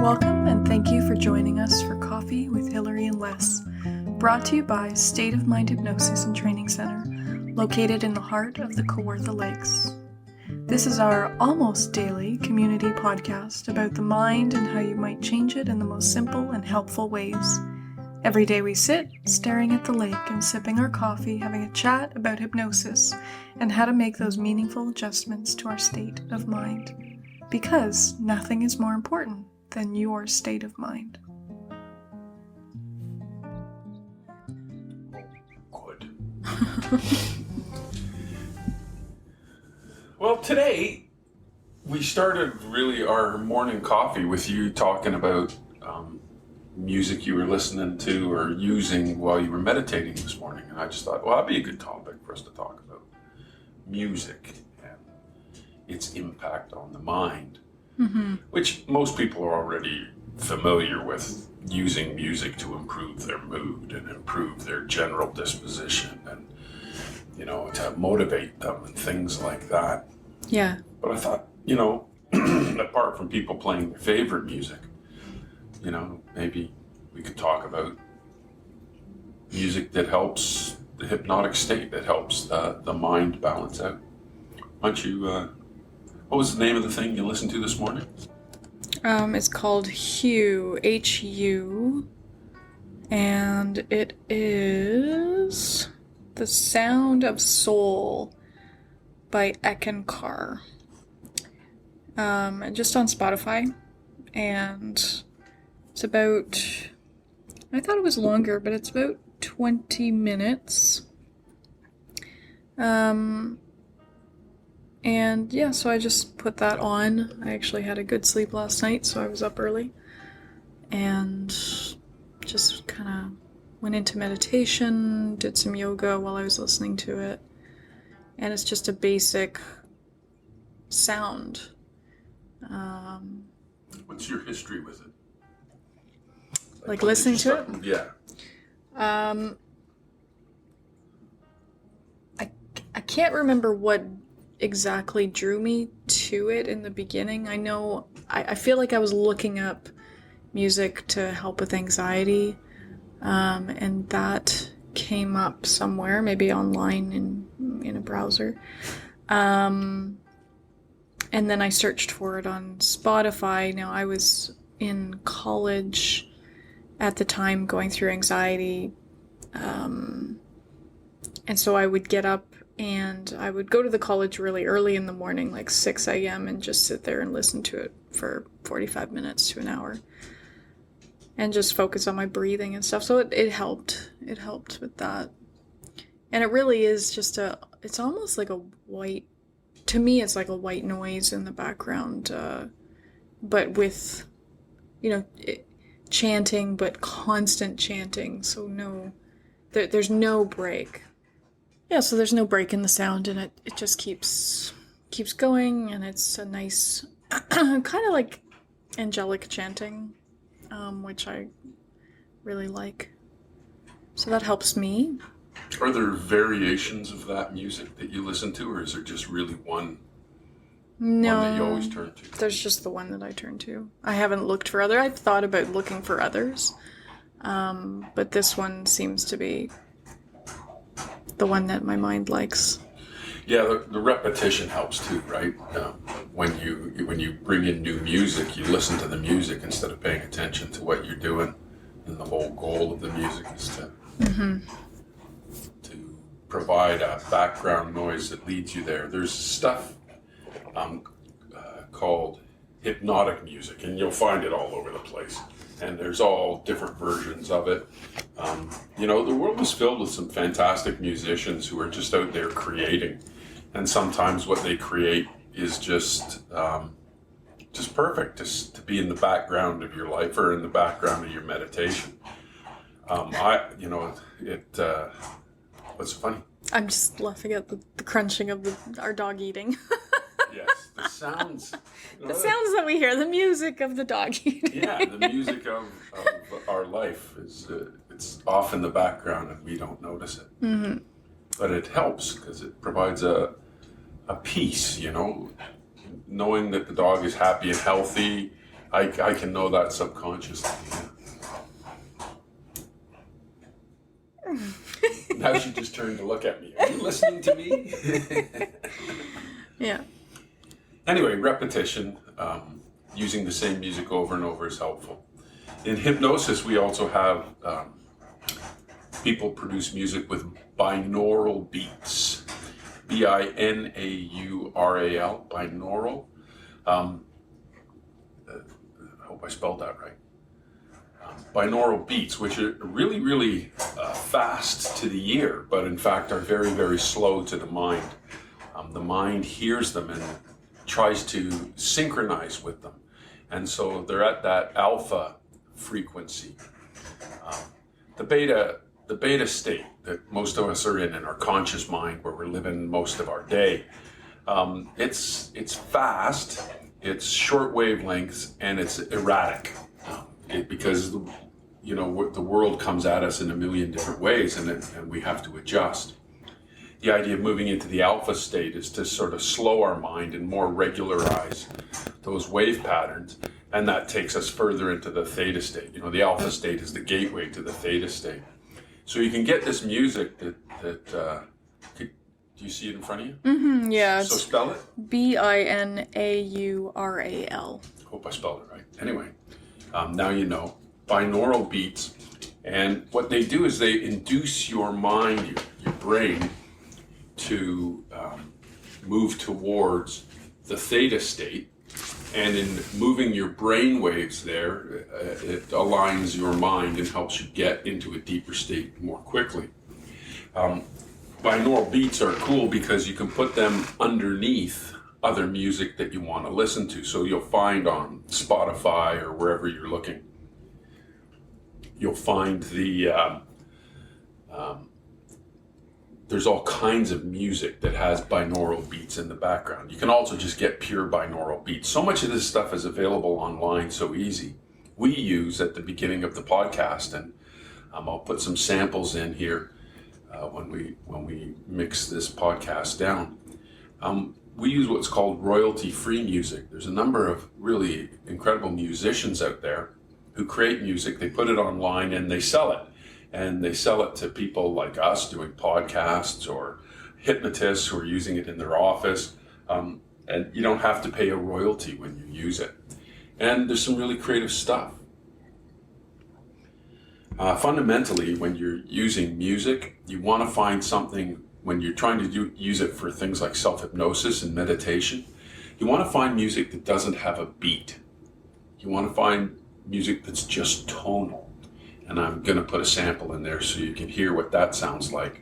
Welcome and thank you for joining us for Coffee with Hillary and Les, brought to you by State of Mind Hypnosis and Training Center, located in the heart of the Kawartha Lakes. This is our almost daily community podcast about the mind and how you might change it in the most simple and helpful ways. Every day we sit, staring at the lake and sipping our coffee, having a chat about hypnosis and how to make those meaningful adjustments to our state of mind. Because nothing is more important than your state of mind. Good. Well, today we started really our morning coffee with you talking about music you were listening to or using while you were meditating this morning. And I just thought, well, that'd be a good topic for us to talk about. Music and its impact on the mind. Mm-hmm. Which most people are already familiar with, using music to improve their mood and improve their general disposition and, to motivate them and things like that. Yeah. But I thought, apart from people playing their favorite music, maybe we could talk about music that helps the hypnotic state, that helps the mind balance out. Why don't you... what was the name of the thing you listened to this morning? It's called Hue, H-U, and it is The Sound of Soul by Ekankar. Just on Spotify, and it's about, I thought it was longer, but it's about 20 minutes. And yeah, so I just put that on. I actually had a good sleep last night, so I was up early. And just kind of went into meditation, did some yoga while I was listening to it. And it's just a basic sound. What's your history with it? Like listening to it? Yeah. I can't remember what exactly drew me to it in the beginning. I know I feel like I was looking up music to help with anxiety, and that came up somewhere, maybe online in a browser, and then I searched for it on Spotify. Now, I was in college at the time, going through anxiety, and so I would get up and I would go to the college really early in the morning, like 6 a.m., and just sit there and listen to it for 45 minutes to an hour. And just focus on my breathing and stuff. So it helped. It helped with that. And it really is just it's almost like a white, to me it's like a white noise in the background. But with, chanting, but constant chanting. So there's no break. Yeah, so there's no break in the sound, and it just keeps going, and it's a nice, kind of like angelic chanting, which I really like. So that helps me. Are there variations of that music that you listen to, or is there just really one that you always turn to? There's just the one that I turn to. I haven't looked for other. I've thought about looking for others, but this one seems to be the one that my mind likes. Yeah, the repetition helps too, right? When you bring in new music, you listen to the music instead of paying attention to what you're doing. And the whole goal of the music is to provide a background noise that leads you there. There's stuff called hypnotic music, and you'll find it all over the place. And there's all different versions of it. The world is filled with some fantastic musicians who are just out there creating. And sometimes what they create is just perfect, just to be in the background of your life or in the background of your meditation. What's funny? I'm just laughing at the crunching of our dog eating. Yes, the sounds. The sounds that we hear, the music of the dog eating. Yeah, the music of our life is it's off in the background and we don't notice it. Mm-hmm. But it helps because it provides a peace, knowing that the dog is happy and healthy, I can know that subconsciously. Yeah. Now she just turned to look at me. Are you listening to me? Yeah. Anyway, repetition, using the same music over and over is helpful. In hypnosis, we also have people produce music with binaural beats. binaural, binaural. I hope I spelled that right. Binaural beats, which are really, really fast to the ear, but in fact are very, very slow to the mind. The mind hears them and tries to synchronize with them. And so they're at that alpha frequency. The beta state that most of us are in our conscious mind, where we're living most of our day, it's fast, it's short wavelengths, and it's erratic. Because the world comes at us in a million different ways, and we have to adjust. The idea of moving into the alpha state is to sort of slow our mind and more regularize those wave patterns, and that takes us further into the theta state. The alpha state is the gateway to the theta state. So you can get this music that do you see it in front of you? Mm-hmm, yeah. So spell it. binaural. Hope I spelled it right. Anyway, now you know. Binaural beats, and what they do is they induce your mind, your brain, to move towards the theta state, and in moving your brain waves there, it aligns your mind and helps you get into a deeper state more quickly. Binaural beats are cool because you can put them underneath other music that you want to listen to. So you'll find on Spotify or wherever you're looking, you'll find there's all kinds of music that has binaural beats in the background. You can also just get pure binaural beats. So much of this stuff is available online so easy. We use at the beginning of the podcast, and I'll put some samples in here when we mix this podcast down. We use what's called royalty-free music. There's a number of really incredible musicians out there who create music. They put it online and they sell it. And they sell it to people like us doing podcasts, or hypnotists who are using it in their office. And you don't have to pay a royalty when you use it. And there's some really creative stuff. Fundamentally, when you're using music, you want to find something, when you're trying to use it for things like self-hypnosis and meditation, you want to find music that doesn't have a beat. You want to find music that's just tonal. And I'm going to put a sample in there so you can hear what that sounds like.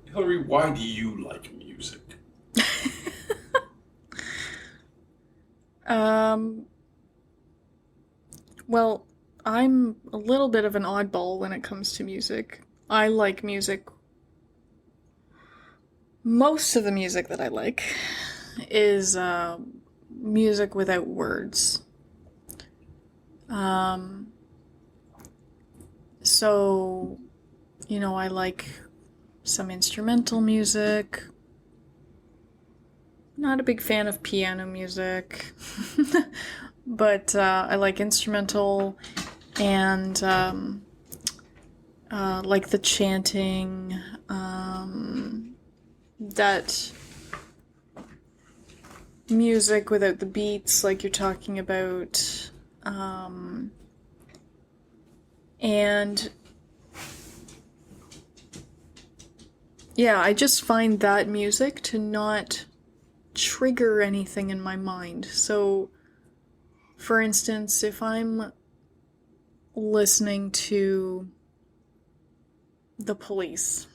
Hillary, why do you like music? Well, I'm a little bit of an oddball when it comes to music. I like music. Most of the music that I like is music without words. So, I like some instrumental music. Not a big fan of piano music, but I like instrumental, and like the chanting, that music without the beats, like you're talking about, and yeah, I just find that music to not trigger anything in my mind. So, for instance, if I'm listening to The Police,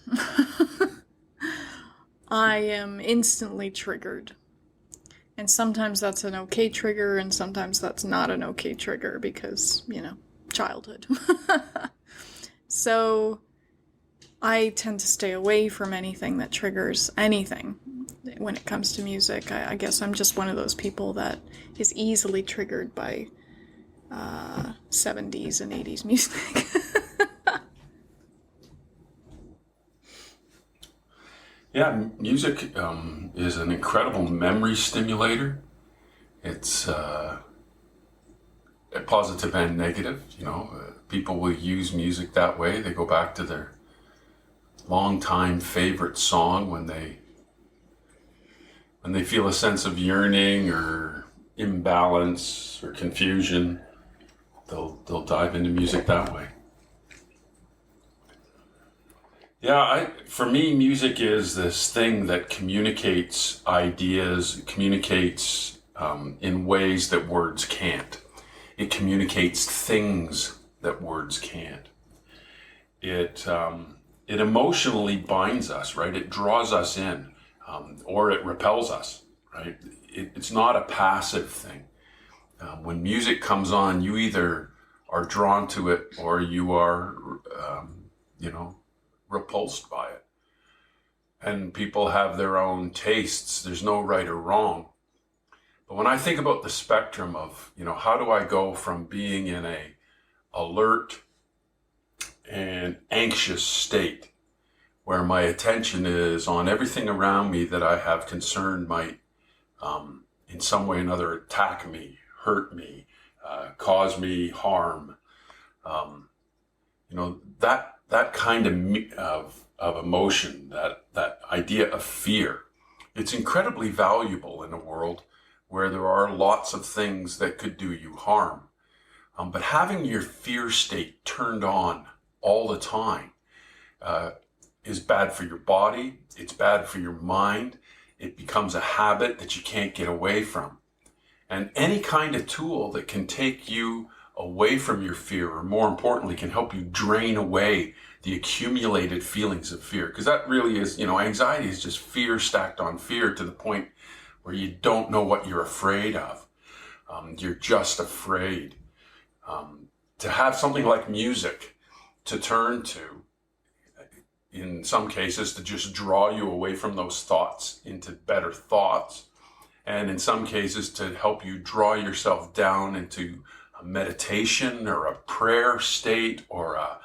I am instantly triggered. And sometimes that's an okay trigger, and sometimes that's not an okay trigger because, childhood. So I tend to stay away from anything that triggers anything when it comes to music. I guess I'm just one of those people that is easily triggered by 70s and 80s music. Yeah, music is an incredible memory stimulator. It's positive and negative. People will use music that way. They go back to their longtime favorite song when they feel a sense of yearning or imbalance or confusion. They'll dive into music that way. Yeah, for me, music is this thing that communicates ideas, communicates in ways that words can't. It communicates things that words can't. It emotionally binds us, right? It draws us in, or it repels us, right? It's not a passive thing. When music comes on, you either are drawn to it or you are, repulsed by it. And people have their own tastes. There's no right or wrong. But when I think about the spectrum of, how do I go from being in a alert and anxious state where my attention is on everything around me that I have concern might, in some way or another, attack me, hurt me, cause me harm, that kind of emotion, that idea of fear, it's incredibly valuable in a world where there are lots of things that could do you harm. But having your fear state turned on all the time is bad for your body. It's bad for your mind. It becomes a habit that you can't get away from. And any kind of tool that can take you away from your fear, or more importantly, can help you drain away the accumulated feelings of fear. Because that really is, anxiety is just fear stacked on fear to the point where you don't know what you're afraid of. You're just afraid. To have something like music to turn to, in some cases, to just draw you away from those thoughts into better thoughts, and in some cases to help you draw yourself down into a meditation or a prayer state or a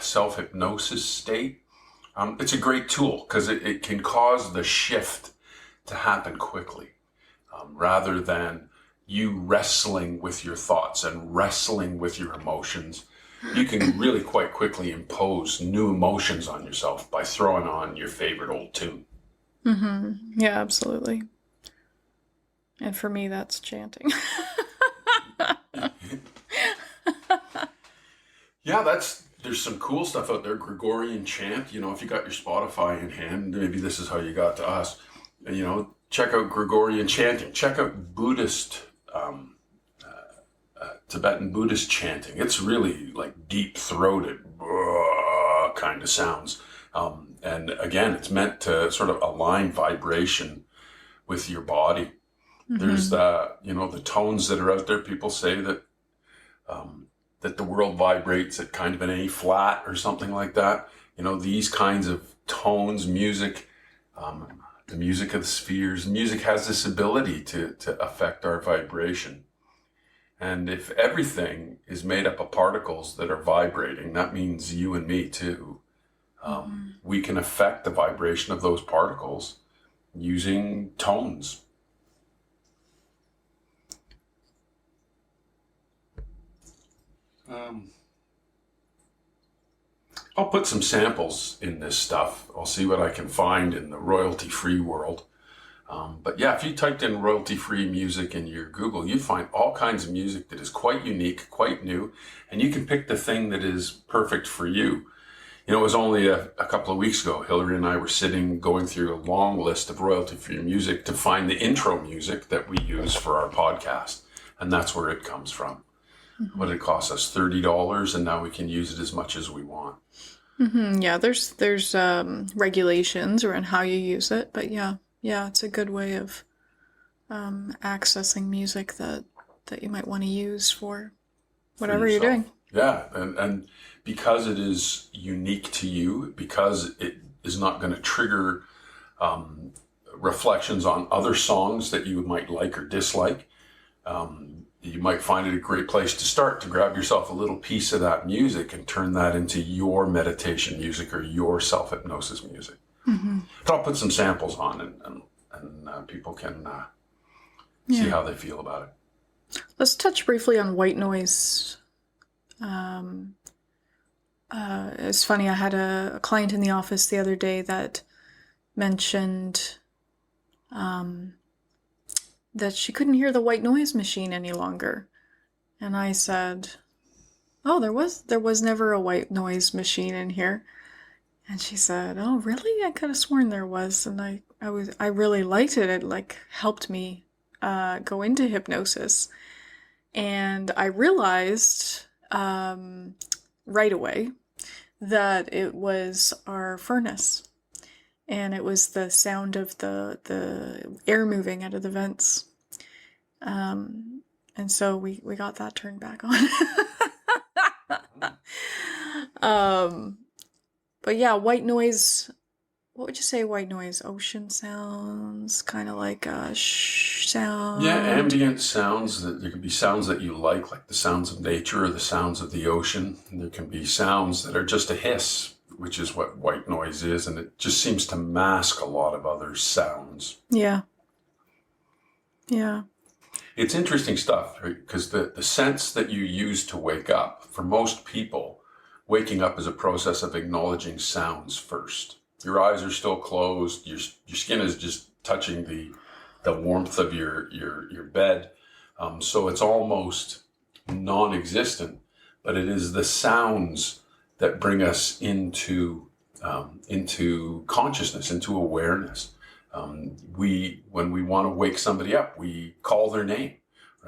self-hypnosis state. It's a great tool because it can cause the shift to happen quickly, rather than you wrestling with your thoughts and wrestling with your emotions. You can really quite quickly impose new emotions on yourself by throwing on your favorite old tune. Mm-hmm. Yeah, absolutely. And for me, that's chanting. Yeah, there's some cool stuff out there. Gregorian chant, if you got your Spotify in hand, maybe this is how you got to us. Check out Gregorian chanting. Check out Buddhist, Tibetan Buddhist chanting. It's really like deep-throated kind of sounds. And again, it's meant to sort of align vibration with your body. Mm-hmm. There's the tones that are out there. People say that that the world vibrates at kind of an A flat or something like that. These kinds of tones, music, the music of the spheres, music has this ability to affect our vibration. And if everything is made up of particles that are vibrating, that means you and me too. We can affect the vibration of those particles using tones. I'll put some samples in this stuff. I'll see what I can find in the royalty-free world. But yeah, if you typed in royalty-free music in your Google, you'd find all kinds of music that is quite unique, quite new, and you can pick the thing that is perfect for you. It was only a couple of weeks ago, Hillary and I were sitting going through a long list of royalty-free music to find the intro music that we use for our podcast, and that's where it comes from. Mm-hmm. What it cost us, $30, and now we can use it as much as we want. Mm-hmm. Yeah, there's regulations around how you use it, but yeah, it's a good way of accessing music that you might want to use for whatever you're doing. Yeah, and because it is unique to you, because it is not going to trigger reflections on other songs that you might like or dislike, you might find it a great place to start, to grab yourself a little piece of that music and turn that into your meditation music or your self-hypnosis music. But I'll put some samples on, and people can see how they feel about it. Let's touch briefly on white noise. It's funny, I had a client in the office the other day that mentioned that she couldn't hear the white noise machine any longer. And I said, "Oh, there was never a white noise machine in here." And she said, "Oh, really? I could have sworn there was." And I really liked it. It like helped me go into hypnosis. And I realized right away that it was our furnace. And it was the sound of the air moving out of the vents. And so we got that turned back on. But yeah, white noise. What would you say white noise? Ocean sounds, kind of like a sound. Yeah, ambient sounds. There can be sounds that you like the sounds of nature or the sounds of the ocean. And there can be sounds that are just a hiss, which is what white noise is, and it just seems to mask a lot of other sounds. Yeah. Yeah. It's interesting stuff, right? Because the sense that you use to wake up, for most people, waking up is a process of acknowledging sounds first. Your eyes are still closed. Your skin is just touching the warmth of your bed. So it's almost non-existent, but it is the sounds that bring us into consciousness, into awareness. When we want to wake somebody up, we call their name,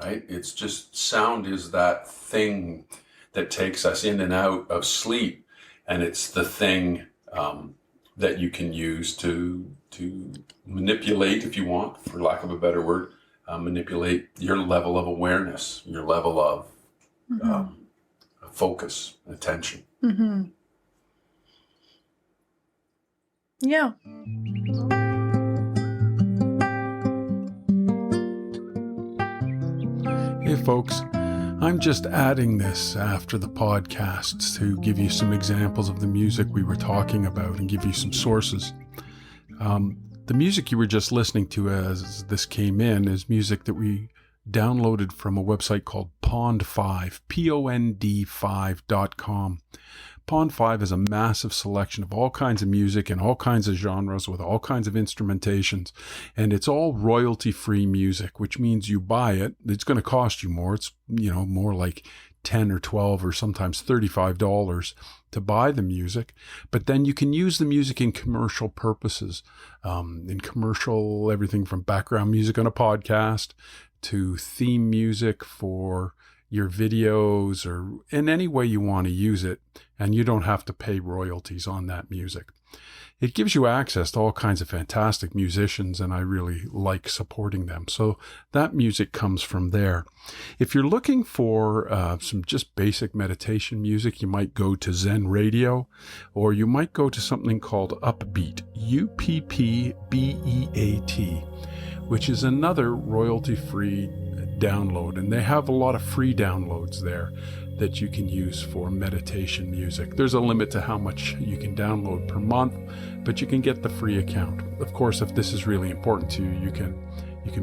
right? It's just sound is that thing that takes us in and out of sleep, and it's the thing that you can use to manipulate, if you want, for lack of a better word, manipulate your level of awareness, your level of focus, attention. Mm-hmm. Yeah. Hey folks, I'm just adding this after the podcasts to give you some examples of the music we were talking about and give you some sources. The music you were just listening to as this came in is music that we downloaded from a website called Pond5, pond5.com. Pond5 is a massive selection of all kinds of music and all kinds of genres with all kinds of instrumentations. And it's all royalty-free music, which means you buy it. It's going to cost you more. It's, more like $10 or $12 or sometimes $35 to buy the music. But then you can use the music in commercial purposes. Everything from background music on a podcast to theme music for your videos or in any way you want to use it, and you don't have to pay royalties on that music. It gives you access to all kinds of fantastic musicians, and I really like supporting them. So that music comes from there. If you're looking for some just basic meditation music, you might go to Zen Radio, or you might go to something called Upbeat, UPPBEAT, which is another royalty-free download, and they have a lot of free downloads there that you can use for meditation music. There's a limit to how much you can download per month, but you can get the free account. Of course, if this is really important to you, you can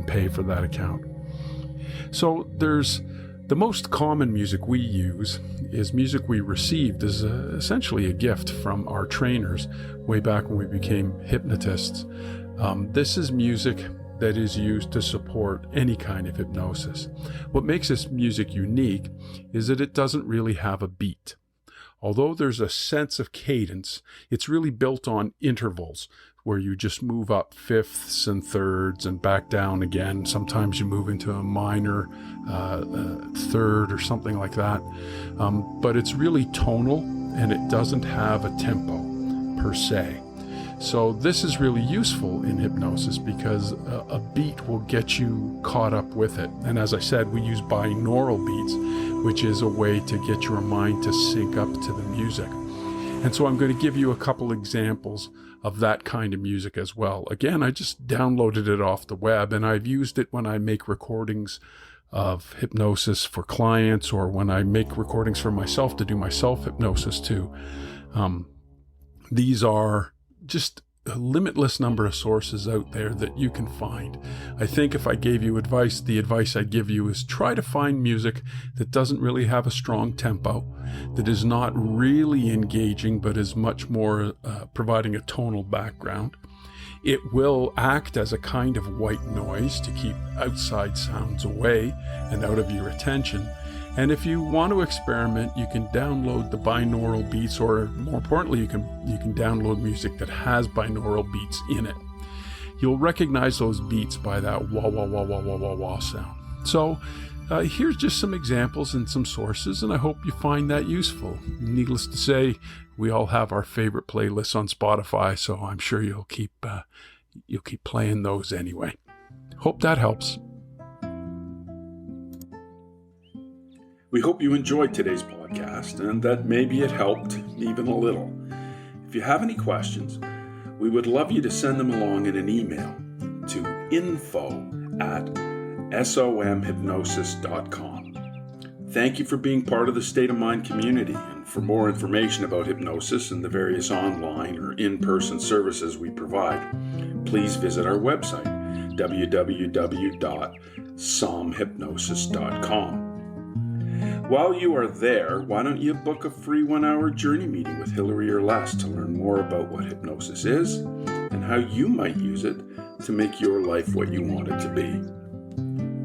pay for that account. So there's the most common music we use is music we received as essentially a gift from our trainers way back when we became hypnotists. This is music that is used to support any kind of hypnosis. What makes this music unique is that it doesn't really have a beat. Although there's a sense of cadence, it's really built on intervals where you just move up fifths and thirds and back down again. Sometimes you move into a minor third or something like that. But it's really tonal, and it doesn't have a tempo per se. So this is really useful in hypnosis because a beat will get you caught up with it. And as I said, we use binaural beats, which is a way to get your mind to sync up to the music. And so I'm going to give you a couple examples of that kind of music as well. Again, I just downloaded it off the web, and I've used it when I make recordings of hypnosis for clients, or when I make recordings for myself to do my self-hypnosis too. These are just a limitless number of sources out there that you can find. I think if I gave you advice, the advice I'd give you is try to find music that doesn't really have a strong tempo, that is not really engaging, but is much more providing a tonal background. It will act as a kind of white noise to keep outside sounds away and out of your attention. And if you want to experiment, you can download the binaural beats, or more importantly, you can download music that has binaural beats in it. You'll recognize those beats by that wah, wah, wah, wah, wah, wah, wah sound. So here's just some examples and some sources, and I hope you find that useful. Needless to say, we all have our favorite playlists on Spotify, so I'm sure you'll keep playing those anyway. Hope that helps. We hope you enjoyed today's podcast and that maybe it helped even a little. If you have any questions, we would love you to send them along in an email to info@somhypnosis.com. Thank you for being part of the State of Mind community, and for more information about hypnosis and the various online or in-person services we provide, please visit our website, www.somhypnosis.com. While you are there, why don't you book a free 1-hour journey meeting with Hillary or Les to learn more about what hypnosis is and how you might use it to make your life what you want it to be.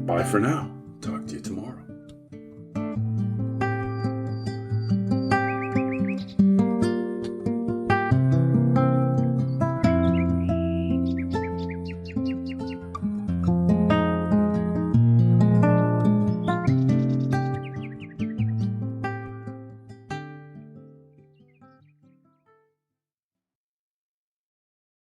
Bye for now. Talk to you tomorrow.